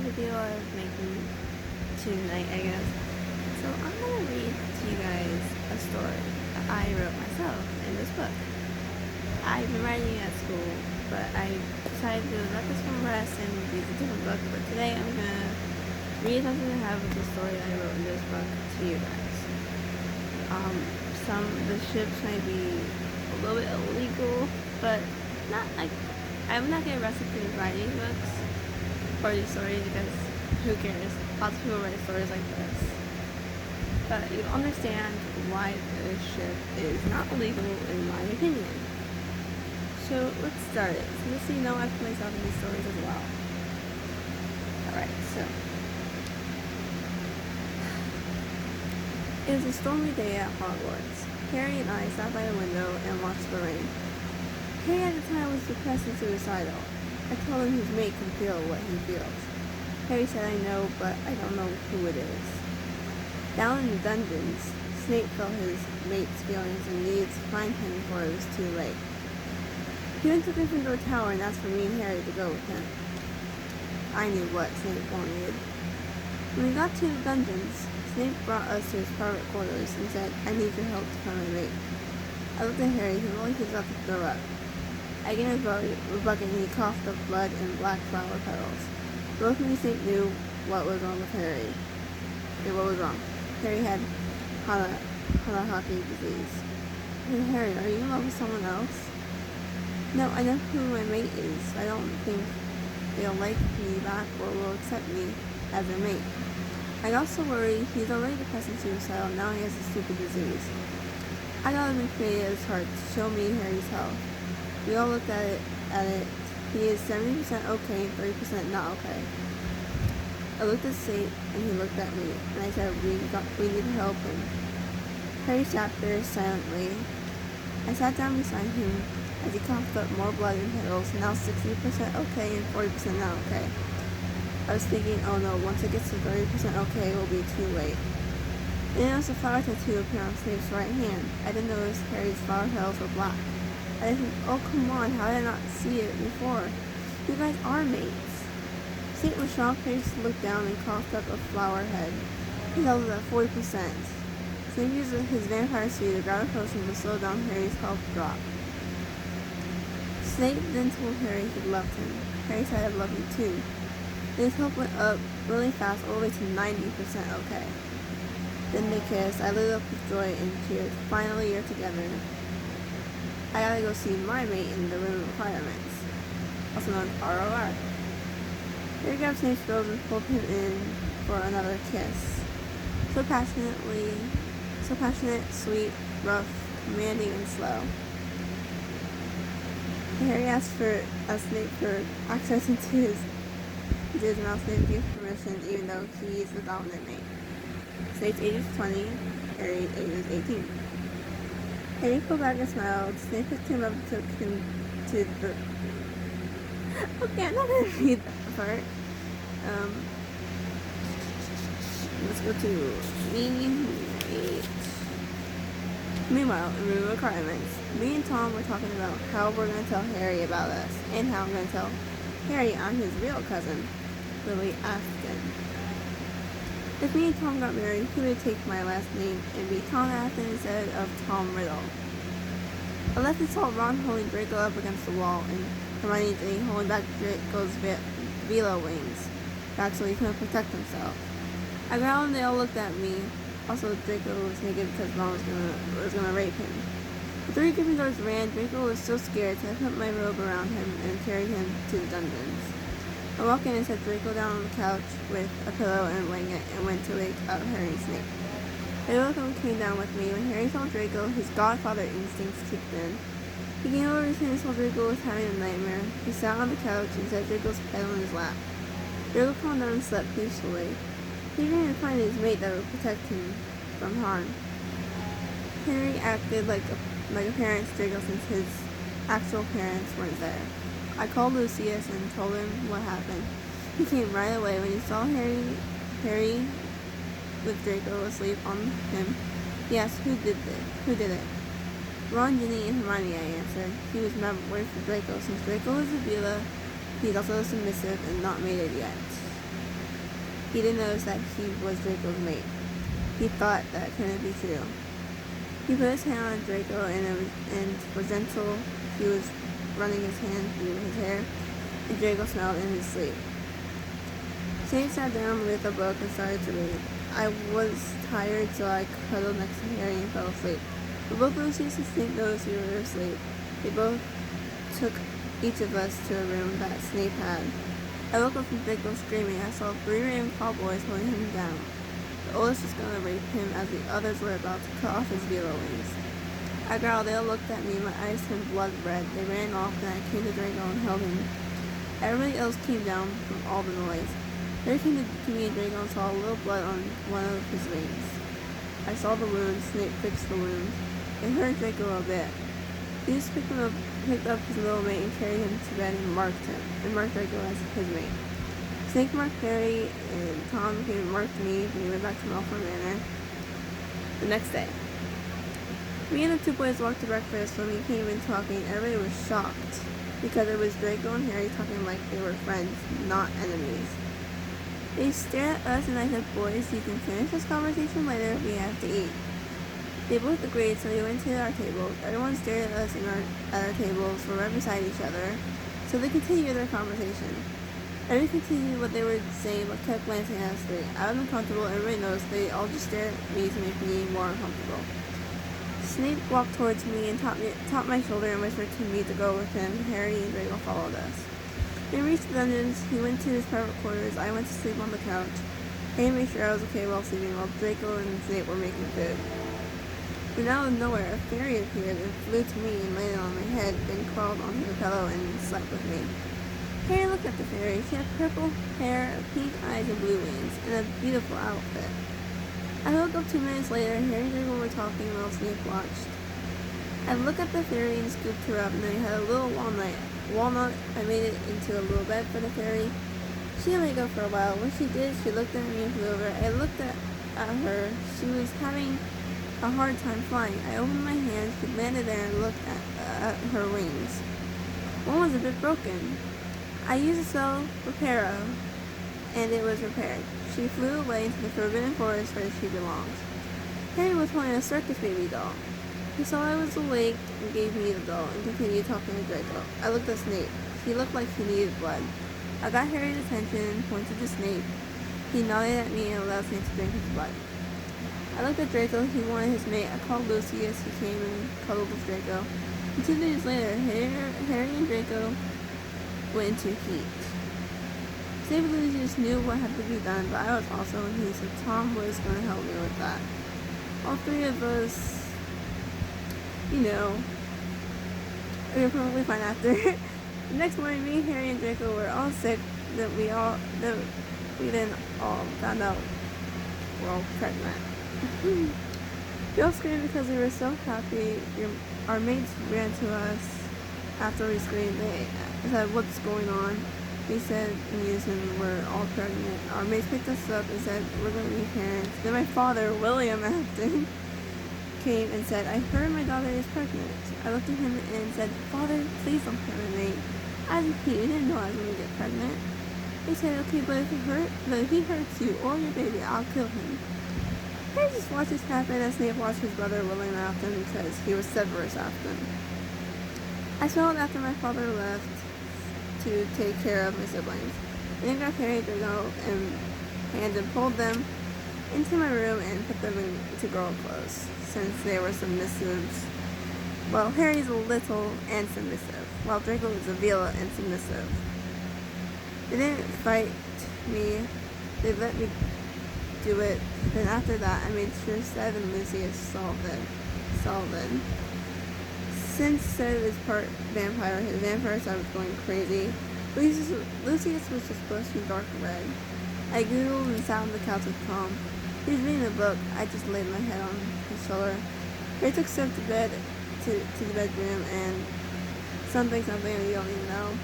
video I'm making tonight, I guess. So I'm gonna read to you guys a story that I wrote myself in this book. I've been writing at school, but I decided to let this one rest and read a different book. But today I'm gonna read something that have with the story I wrote in this book to you guys. Some of the ships might be a little bit illegal, but not like I'm not getting arrested for writing books or these stories because who cares? Lots of people write stories like this. But you understand why this ship is not illegal in my opinion. So let's start it. So just so you know, I put myself in these stories as well. Alright, so it was a stormy day at Hogwarts. Harry and I sat by the window and watched the rain. Harry at the time was depressed and suicidal. I told him his mate can feel what he feels. Harry said, I know, but I don't know who it is. Down in the dungeons, Snape felt his mate's feelings and needed to find him before it was too late. He went to Gryffindor Tower and asked for me and Harry to go with him. I knew what Snape wanted. When we got to the dungeons, Snape brought us to his private quarters and said, I need your help to find my mate. I looked at Harry, he looked like he was about to throw up. I gave him a bucket and he coughed up blood and black flower petals. Both me and Snape knew what was wrong with Harry. And what was wrong? Harry had Hanahaki disease. I said, Harry, are you in love with someone else? No, I know who my mate is. I don't think they'll like me back or will accept me as their mate. I got so worried. He's already depressed and suicidal. Now he has a stupid disease. I got him and created his heart to show me Harry's health. We all looked at it. He is 70% okay and 30% not okay. I looked at Snape and he looked at me, and I said, we need to help him. Harry sat there silently. I sat down beside him as he coughed up more blood and petals, now 60% okay and 40% not okay. I was thinking, oh no, once it gets to 30% okay, it will be too late. And there was a flower tattoo appear on Snape's right hand. I didn't notice Harry's flower petals were black. I didn't think, oh come on, how did I not see it before? You guys are mates. Snape was shocked. Harry just looked down and coughed up a flower head. He held it at 40%. Snape used his vampire suit to grab a potion to slow down Harry's health drop. Snape then told Harry he loved him. Harry said, I love you too. His health went up really fast, all the way to 90% okay. Then they kissed. I lit up with joy and cheered. Finally, you're together. I gotta go see my mate in the room of requirements, also known as ROR. Harry grabbed Snape's rose and pulled him in for another kiss. So passionate, sweet, rough, commanding, and slow. Harry asked for Snape for access into his mouth. Snape gave permission, even though he is the dominant mate. Snape's age is 20, Harry's age is 18. Harry pulled back and smiled. Snape picked him up and took him to the... Okay, I'm not going to read that part. Let's go to me. Meanwhile, in room requirements, me and Tom were talking about how we're going to tell Harry about us, and how I'm going to tell Harry I'm his real cousin, Lily Aston. If me and Tom got married, he would take my last name and be Tom Aston instead of Tom Riddle. I left and saw Ron holding Draco up against the wall, and Hermione and Ginny holding back Draco's velo wings back so he couldn't protect himself. I growled and they all looked at me. Also, Draco was naked because Ron was gonna rape him. The three Gryffindors ran. Draco was so scared, so I put my robe around him and carried him to the dungeons. I walked in and set Draco down on the couch with a pillow and a blanket and went to wake up Harry and Snape. They both came down with me. When Harry saw Draco, his godfather instincts kicked in. He came over to him and saw Draco was having a nightmare. He sat on the couch and set Draco's head on his lap. Draco calmed down and slept peacefully. He didn't even find his mate that would protect him from harm. Harry acted like a parent to Draco since his actual parents weren't there. I called Lucius and told him what happened. He came right away. When he saw Harry with Draco asleep on him, he asked who did it. Ron, Ginny, and Hermione, I answered. He was my word for Draco. Since Draco is a Bela, he's also submissive and not mated yet. He didn't notice that he was Draco's mate. He thought that couldn't be true. He put his hand on Draco and was gentle. He was running his hand through his hair, and Draco smiled in his sleep. Snape sat down with a book and started to read. I was tired, so I cuddled next to Harry and fell asleep. But both Lucius and Snape noticed we were asleep. They both took each of us to a room that Snape had. I woke up from Draco screaming. I saw 3 raven cowboys holding him down. The oldest was going to rape him as the others were about to cut off his beetle wings. I growled. They all looked at me. My eyes turned blood red. They ran off, and I came to Draco and held him. Everybody else came down from all the noise. Harry came to me and Draco and saw a little blood on one of his wings. I saw the wound. Snape fixed the wound. It hurt Draco a bit. He just picked up his little mate and carried him to bed and marked Draco as his mate. Snape marked Harry, and Tom came and marked me when we went back to Malfoy Manor the next day. Me and the 2 boys walked to breakfast. When we came in talking, everybody was shocked because it was Draco and Harry talking like they were friends, not enemies. They stared at us and I said, "Boys, you can finish this conversation later. We have to eat." They both agreed, so we went to our tables. Everyone stared at us at our tables. We're right beside each other. So they continued their conversation. Everybody continued what they were saying, but kept glancing at us three. I was uncomfortable. Everybody noticed. They all just stared at me to make me more uncomfortable. Snape walked towards me and tapped my shoulder and whispered to me to go with him. Harry and Draco followed us. When we reached the dungeons, he went to his private quarters. I went to sleep on the couch. Harry made sure I was okay while sleeping, while Draco and Snape were making food. But out of nowhere, a fairy appeared and flew to me and landed on my head, then crawled onto the pillow and slept with me. Harry looked at the fairy. She had purple hair, pink eyes, and blue wings, and a beautiful outfit. I woke up 2 minutes later, and Harry and Draco were talking while Snape watched. I looked at the fairy and scooped her up, and then I had a little walnut. I made it into a little bed for the fairy. She didn't wake up for a while. When she did, she looked at me and flew over. I looked at her. She was having a hard time flying. I opened my hands. She landed there and looked at her wings. One was a bit broken. I used a cell repairer, and it was repaired. She flew away into the forbidden forest where she belongs. Harry was holding a circus baby doll. He saw I was awake and gave me the doll and continued talking to Draco. I looked at Snape. He looked like he needed blood. I got Harry's attention and pointed to Snape. He nodded at me and allowed Snape to drink his blood. I looked at Draco. He wanted his mate. I called Lucius. He came and cuddled with Draco. And 2 days later, Harry and Draco went into heat. Snape and Lucius knew what had to be done, but I was also in heat, so Tom was going to help me with that. All 3 of us, we were perfectly fine after. The next morning, me, Harry, and Draco were all sick. We then all found out we're all pregnant. We all screamed because we were so happy. Our mates ran to us after we screamed. They said, "What's going on?" We said in unison, "We're all pregnant." Our mates picked us up and said, "We're going to be parents." Then my father, William Afton, came and said, "I heard my daughter is pregnant." I looked at him and said, "Father, please don't hurt my mate." I repeated, "You didn't know I was going to get pregnant." He said, "Okay, but if he hurts you or your baby, I'll kill him." I just watched this happen as Snape watched his brother William Afton because he was Severus Afton. I smiled after my father left to take care of my siblings. I then got Harry, Draco, and pulled them into my room and put them into girl clothes, since they were submissives. Well, Harry's a little and submissive, while Draco is a Viola and submissive. They didn't fight me. They let me do it. Then after that, I made sure Seth and Lucius saw it. Since Seth is part vampire, his vampire side was going crazy. Lucius was just blushing dark red. I googled and sat on the couch with Tom. He was reading a book. I just laid my head on his shoulder. Ray took Seth to bed, to the bedroom, and something we don't even know.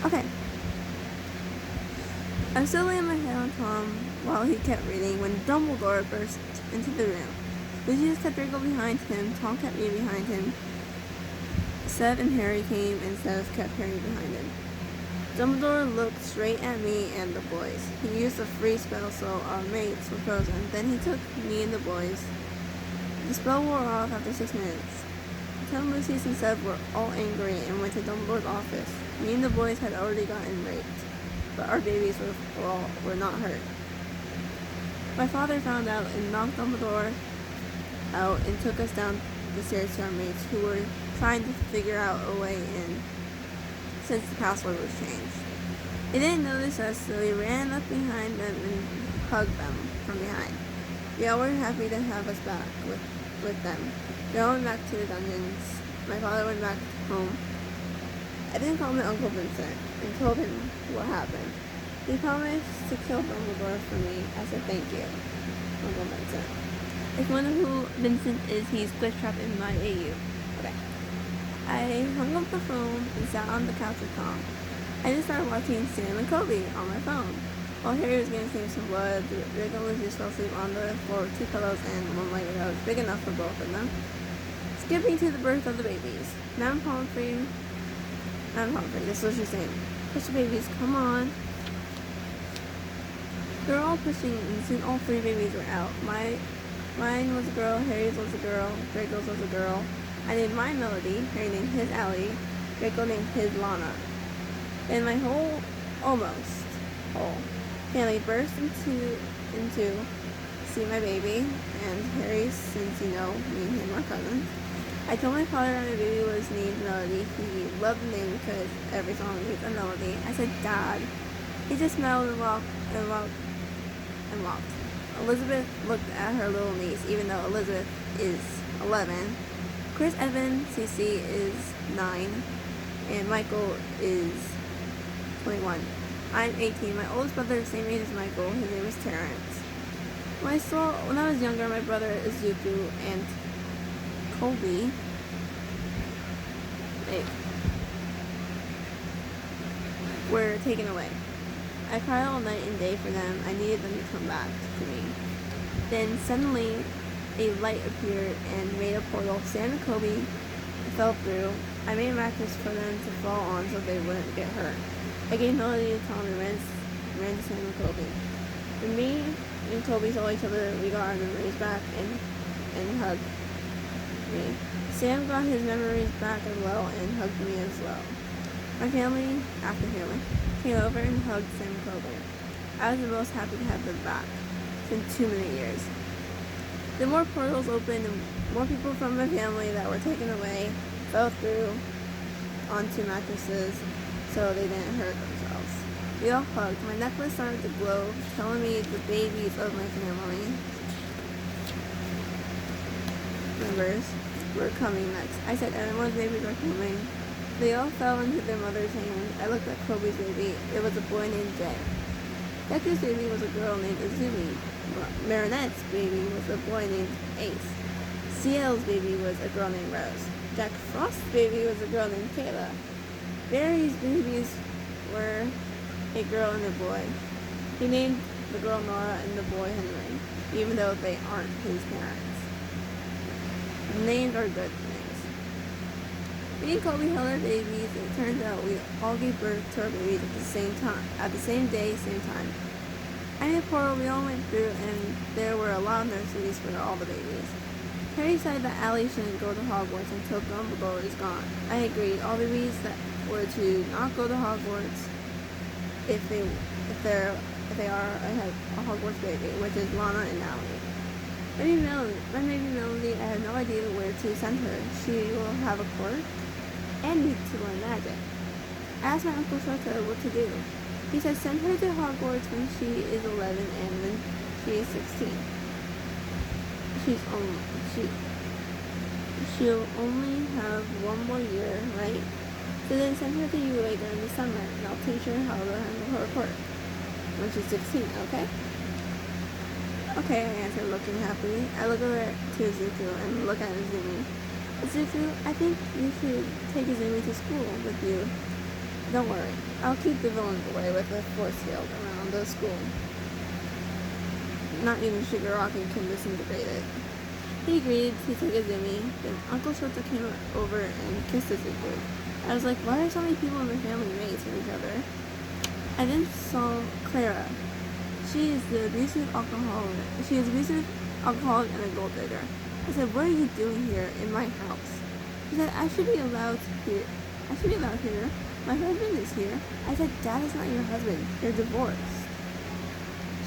Okay. I was still laying my head on Tom while he kept reading when Dumbledore burst into the room. Lucius kept Draco behind him. Tom kept me behind him. Seth and Harry came, and Seth kept Harry behind him. Dumbledore looked straight at me and the boys. He used a free spell so our mates were frozen. Then he took me and the boys. The spell wore off after 6 minutes. Tom, Lucius, and Seth were all angry and went to Dumbledore's office. Me and the boys had already gotten raped, but our babies were not hurt. My father found out and knocked Dumbledore out and took us down the stairs to our mates, who were trying to figure out a way in since the password was changed. They didn't notice us, so we ran up behind them and hugged them from behind. They all were happy to have us back with them. We all went back to the dungeons. My father went back home. I didn't call my Uncle Vincent and told him what happened. He promised to kill Dumbledore for me. I said thank you, Uncle Vincent. If you wonder who Vincent is, he's glitch trapped in my AU. Okay. I hung up the phone and sat on the couch with Tom. I just started watching Sam and Kobe on my phone. While Harry was getting some blood, Rick and Lucius fell asleep on the floor with 2 pillows and one blanket that was big enough for both of them. Skipping to the birth of the babies. Madame Pomfrey, this was just saying, push the babies, come on. They were all pushing, and soon all 3 babies were out. Mine was a girl, Harry's was a girl, Draco's was a girl. I named mine Melody, Harry named his Allie, Draco named his Lana. And my whole family burst into see my baby, and Harry, since me and him are cousins. I told my father that my baby was named Melody. He loved the name because every song needs a melody. I said, Dad. He just smiled and walked. Elizabeth looked at her little niece, even though Elizabeth is 11. Chris Evan CC is 9, and Michael is 21. I'm 18. My oldest brother is the same age as Michael. His name is Terrence. When I was younger, my brother Izuku and Colby were taken away. I cried all night and day for them. I needed them to come back to me. Then suddenly a light appeared and made a portal. Sam and Kobe fell through. I made a mattress for them to fall on so they wouldn't get hurt. I gave Melody to Tom and ran to Sam and Kobe. When me and Kobe saw each other, we got our memories back and hugged me. Sam got his memories back as well and hugged me as well. My family, after family, came over and hugged Sam and Kobe. I was the most happy to have them back. It's been too many years. The more portals opened, and more people from my family that were taken away fell through onto mattresses so they didn't hurt themselves. We all hugged. My necklace started to glow, telling me the babies of my family members were coming next. I said everyone's babies are coming. They all fell into their mother's hands. I looked at Kobe's baby. It was a boy named Jay. Dexter's baby was a girl named Izumi. Marinette's baby was a boy named Ace. CL's baby was a girl named Rose. Jack Frost's baby was a girl named Kayla. Barry's babies were a girl and a boy. He named the girl Nora and the boy Henry, even though they aren't his parents. The names are good names. Me and Kobe held our babies, and it turns out we all gave birth to our babies at the same time, at the same day, same time. I made a portal we all went through, and there were a lot of nurseries for all the babies. Harry said that Allie shouldn't go to Hogwarts until Dumbledore is gone. I agreed. All babies that were to not go to Hogwarts if they are a Hogwarts baby, which is Lana and Allie. My baby Melody, I have no idea where to send her. She will have a quirk and need to learn magic. I asked my Uncle Shota what to do. He said send her to Hogwarts when she is 11 and when she is 16. She'll only have 1 more year, right? So then send her to UA during the summer, and I'll teach her how to handle her quirk when she's 16, okay? Okay, I answered, looking happy. I look over to Izuku and look at Izumi. Izuku, I think you should take Izumi to school with you. Don't worry, I'll keep the villains away with a force field around the school. Not even Sugar Rocket can disintegrate it. He agreed to take a Zimmy. Then Uncle Shota came over and kissed us good. I was like, why are so many people in the family mates with each other? I then saw Clara. She is abusive alcoholic and a gold digger. I said, what are you doing here in my house? She said, I should be allowed here. My husband is here. I said, Dad is not your husband. You're divorced.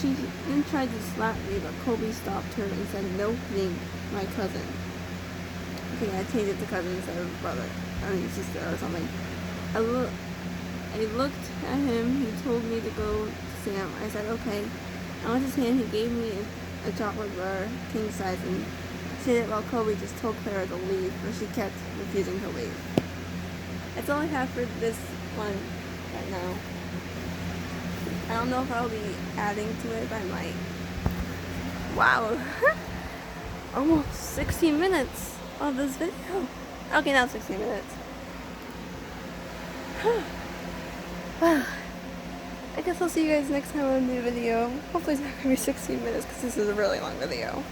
She then tried to slap me, but Kobe stopped her and said, no hitting my cousin. Okay, I changed it to cousin instead of brother. Sister or something. I looked at him. He told me to go to Sam. I said, okay. I went to Sam. He gave me a chocolate bar, king size, and said it while Kobe just told Clara to leave, but she kept refusing to leave. That's all I have for this one right now. I don't know if I'll be adding to it, but I might. Wow. Almost 16 minutes of this video. Okay, now 16 minutes. I guess I'll see you guys next time on a new video. Hopefully it's not going to be 16 minutes because this is a really long video.